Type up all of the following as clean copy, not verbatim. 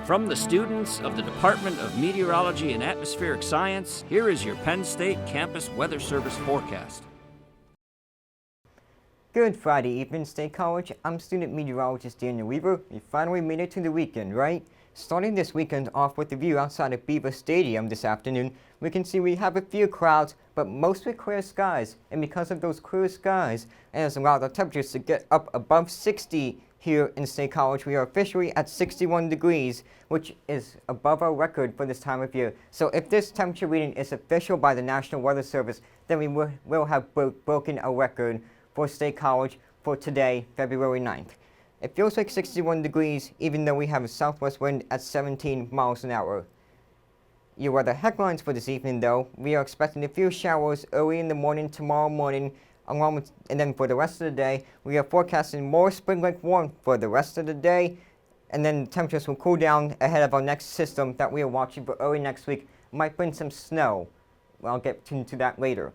From the students of the Department of Meteorology and Atmospheric Science, here is your Penn State Campus Weather Service forecast. Good Friday evening, State College. I'm student meteorologist Daniel Weaver. We finally made it to the weekend, right? Starting this weekend off with the view outside of Beaver Stadium this afternoon, we can see we have a few clouds, but mostly clear skies. And because of those clear skies, it has allowed the temperatures to get up above 60 here in State College. We are officially at 61 degrees, which is above our record for this time of year. So if this temperature reading is official by the National Weather Service, then we will have broken a record for State College for today, February 9th. It feels like 61 degrees, even though we have a southwest wind at 17 miles an hour. Your weather headlines for this evening, though: we are expecting a few showers early in the morning tomorrow morning, and then for the rest of the day, we are forecasting more spring-like warmth for the rest of the day, and then temperatures will cool down ahead of our next system that we are watching for early next week. Might bring some snow. I'll get into that later.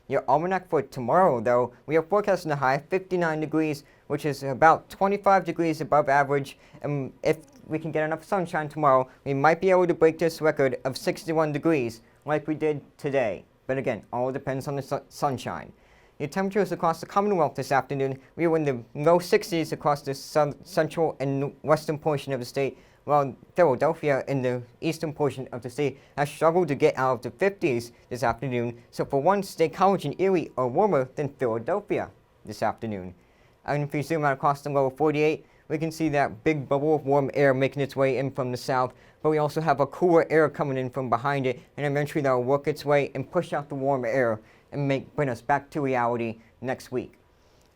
Your almanac for tomorrow, though, we are forecasting a high of 59 degrees, which is about 25 degrees above average, and if we can get enough sunshine tomorrow, we might be able to break this record of 61 degrees like we did today. But again, all depends on the sunshine. Your temperatures across the Commonwealth this afternoon, we were in the low 60s across the central and western portion of the state, while Philadelphia in the eastern portion of the state has struggled to get out of the 50s this afternoon. So for once, State College and Erie are warmer than Philadelphia this afternoon. And if we zoom out across the lower 48, we can see that big bubble of warm air making its way in from the south, but we also have a cooler air coming in from behind it, and eventually that will work its way and push out the warm air and bring us back to reality next week.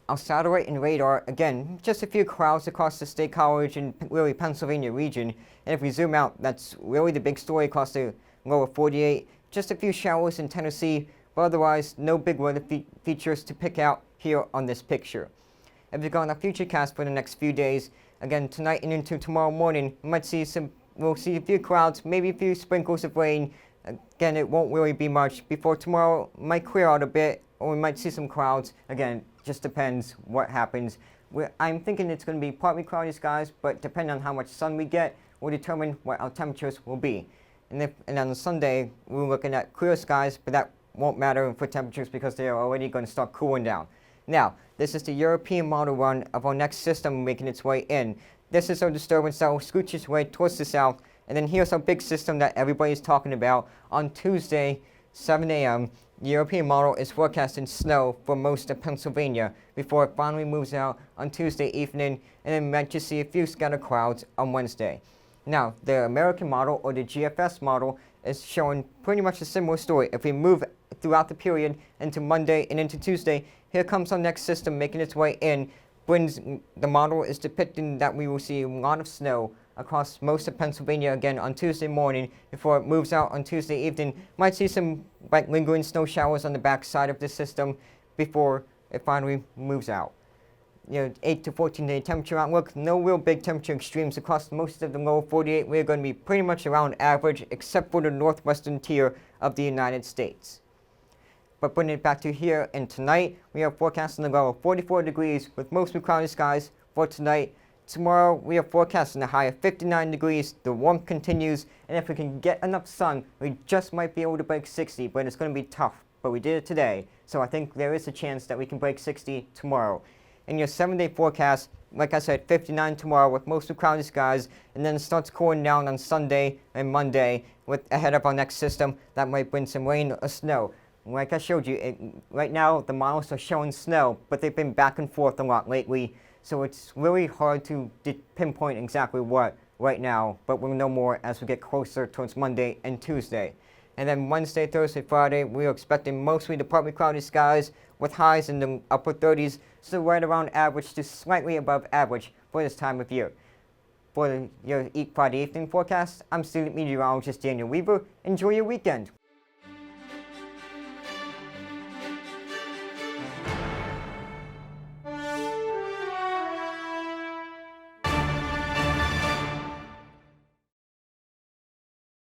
Our satellite and radar, again, just a few clouds across the State College and really Pennsylvania region, and if we zoom out, that's really the big story across the lower 48. Just a few showers in Tennessee, but otherwise no big weather features to pick out here on this picture. If you go on our futurecast for the next few days, again tonight and into tomorrow morning, we'll see a few clouds, maybe a few sprinkles of rain. Again, it won't really be much. Before tomorrow, might clear out a bit, or we might see some clouds. Again, just depends what happens. I'm thinking it's going to be partly cloudy skies, but depending on how much sun we get, will determine what our temperatures will be. And on Sunday, we're looking at clear skies, but that won't matter for temperatures because they are already going to start cooling down. Now, this is the European model run of our next system making its way in. This is our disturbance that will scooch its way towards the south. And then here's our big system that everybody's talking about. On Tuesday, 7 a.m., the European model is forecasting snow for most of Pennsylvania before it finally moves out on Tuesday evening, and then we might just see a few scattered clouds on Wednesday. Now, the American model, or the GFS model, is showing pretty much a similar story. If we move throughout the period into Monday and into Tuesday, here comes our next system making its way in. The model is depicting that we will see a lot of snow across most of Pennsylvania again on Tuesday morning before it moves out on Tuesday evening. Might see some lingering snow showers on the back side of the system before it finally moves out. 8 to 14 day temperature outlook. No real big temperature extremes across most of the lower 48. We're going to be pretty much around average except for the northwestern tier of the United States. But bringing it back to here and tonight, we are forecasting a low of 44 degrees with mostly cloudy skies for tonight. Tomorrow, we are forecasting a high of 59 degrees. The warmth continues, and if we can get enough sun, we just might be able to break 60, but it's going to be tough. But we did it today, so I think there is a chance that we can break 60 tomorrow. In your 7-day forecast, like I said, 59 tomorrow with mostly cloudy skies, and then it starts cooling down on Sunday and Monday ahead of our next system. That might bring some rain or snow. Like I showed you, right now the models are showing snow, but they've been back and forth a lot lately, so it's really hard to pinpoint exactly what right now, but we'll know more as we get closer towards Monday and Tuesday. And then Wednesday, Thursday, Friday, we are expecting mostly to partly cloudy skies with highs in the upper 30s, so right around average to slightly above average for this time of year. For your Friday evening forecast, I'm student meteorologist Daniel Weaver. Enjoy your weekend.